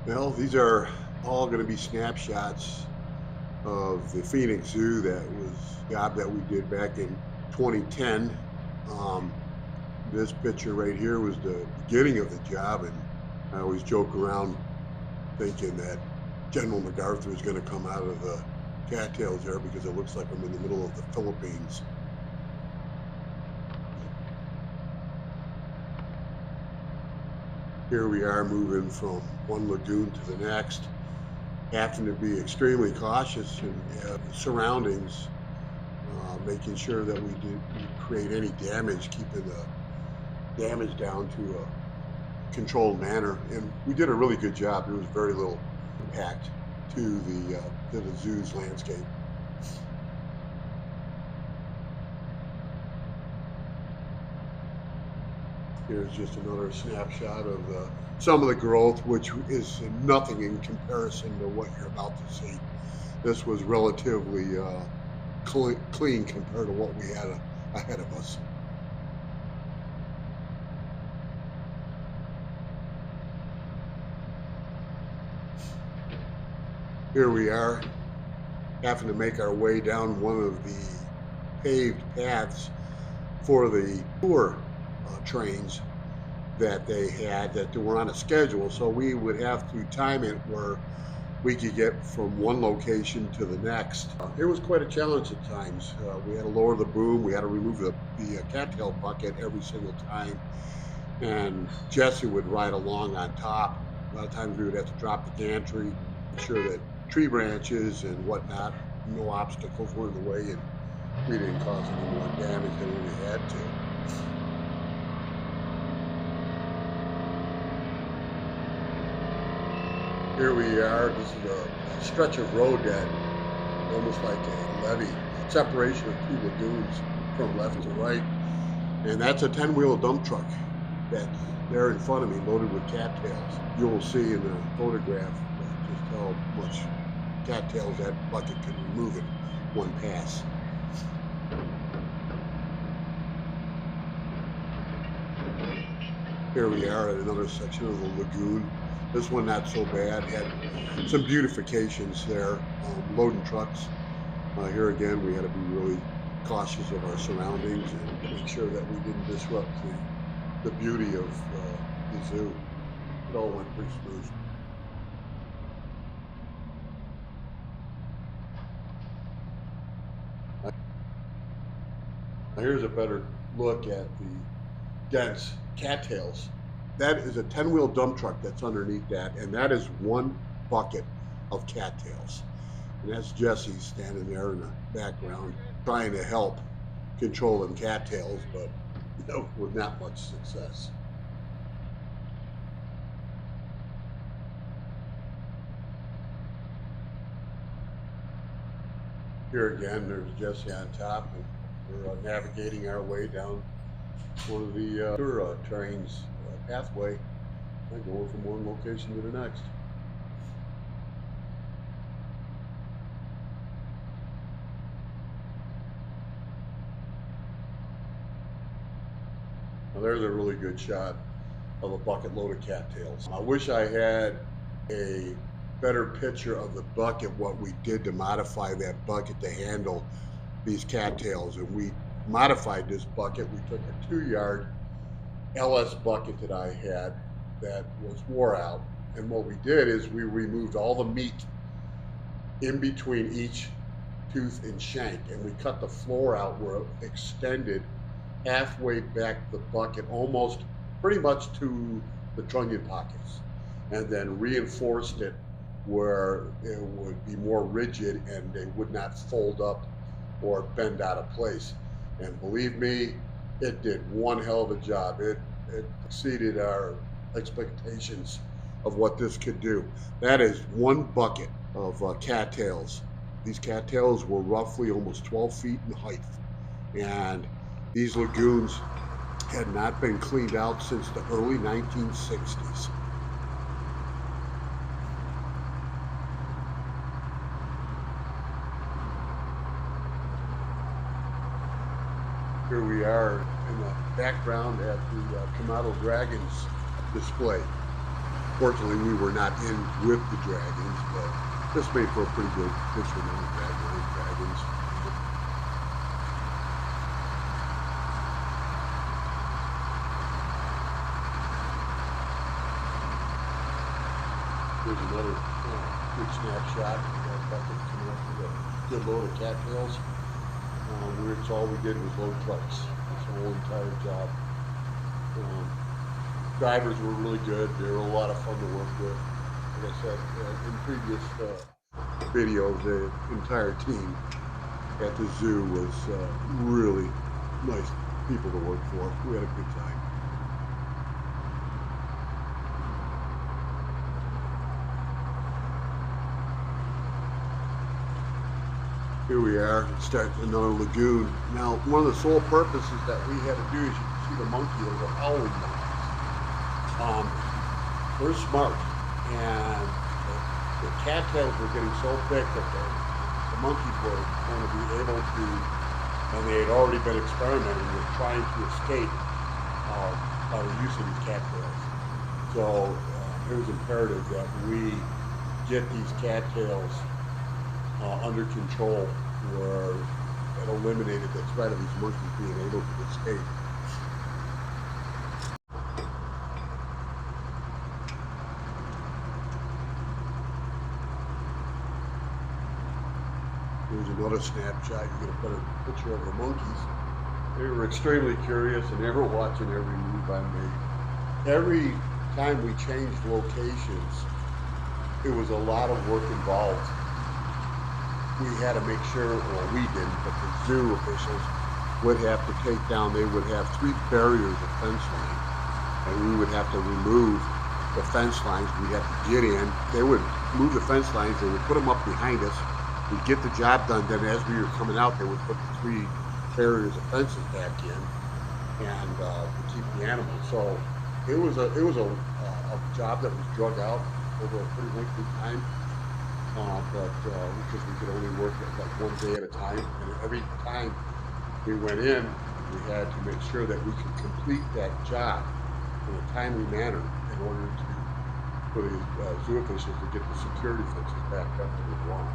Well, these are all going to be snapshots of the Phoenix Zoo. That was a job that we did back in 2010. Um, this picture right here was the beginning of the job, and I always joke around thinking that General MacArthur is going to come out of the cattails there because it looks like I'm in the middle of the Philippines. Here we are moving from one lagoon to the next, having to be extremely cautious in surroundings, making sure that we didn't create any damage, keeping the damage down to a controlled manner. And we did a really good job. There was very little impact to the zoo's landscape. Here's just another snapshot of some of the growth, which is nothing in comparison to what you're about to see. This was relatively clean compared to what we had ahead of us. Here we are, having to make our way down one of the paved paths for the tour trains that they had that were on a schedule. So we would have to time it where we could get from one location to the next. It was quite a challenge at times. We had to lower the boom. We had to remove the cattail bucket every single time. And Jesse would ride along on top. A lot of times we would have to drop the gantry, make sure that tree branches and whatnot, no obstacles were in the way, and we didn't cause any more damage than we had to. Here we are. This is a stretch of road that almost like a levee, separation of two lagoons from left to right. And that's a 10-wheel dump truck that's there in front of me, loaded with cattails. You'll see in the photograph just how much cattails that bucket can remove in one pass. Here we are at another section of the lagoon. This one not so bad, had some beautifications there, loading trucks. Here again, we had to be really cautious of our surroundings and make sure that we didn't disrupt the beauty of the zoo. It all went pretty smooth. Now here's a better look at the dense cattails. That is a 10-wheel dump truck that's underneath that, and that is one bucket of cattails. And that's Jesse standing there in the background trying to help control them cattails, but with not much success. Here again, there's Jesse on top, and we're navigating our way down one of the tour trains pathway, and going from one location to the next. Now there's a really good shot of a bucket load of cattails. I wish I had a better picture of the bucket, what we did to modify that bucket to handle these cattails. And we modified this bucket. We took a 2-yard LS bucket that I had that was wore out, and what we did is we removed all the meat in between each tooth and shank, and we cut the floor out where it extended halfway back the bucket, almost pretty much to the trunnion pockets, and then reinforced it where it would be more rigid and they would not fold up or bend out of place. And believe me, it did one hell of a job. It exceeded our expectations of what this could do. That is one bucket of cattails. These cattails were roughly almost 12 feet in height, and these lagoons had not been cleaned out since the early 1960s. Here we are in the background at the Komodo Dragons display. Fortunately, we were not in with the dragons, but this made for a pretty good picture of the dragons. Here's another good snapshot of that bucket coming up with a good load of cattails. It's all we did was load trucks. This whole entire job. Drivers were really good. They were a lot of fun to work with. Like I said in previous videos, the entire team at the zoo was really nice people to work for. We had a good time. Here we are, starting another lagoon. Now, one of the sole purposes that we had to do is, you can see the monkey, those are howling monkeys. They're smart, and the cattails were getting so thick that the monkeys were going to be able to, and they had already been experimenting with trying to escape by the use of these cattails. So it was imperative that we get these cattails under control, where it eliminated the threat of these monkeys being able to escape. Here's another snapshot. You get a better picture of the monkeys. They were extremely curious, and they were watching every move I made. Every time we changed locations, it was a lot of work involved. We had to make sure, well, we didn't, but the zoo officials would have to take down, they would have 3 barriers of fence line, and we would have to remove the fence lines. We'd have to get in. They would move the fence lines, they would put them up behind us. We'd get the job done, then as we were coming out, they would put the 3 barriers of fences back in, and keep the animals. So it was a job that was drug out over a pretty lengthy time. But because we could only work like 1 day at a time, and every time we went in, we had to make sure that we could complete that job in a timely manner in order for the zoo officials to get the security fences back up where they want.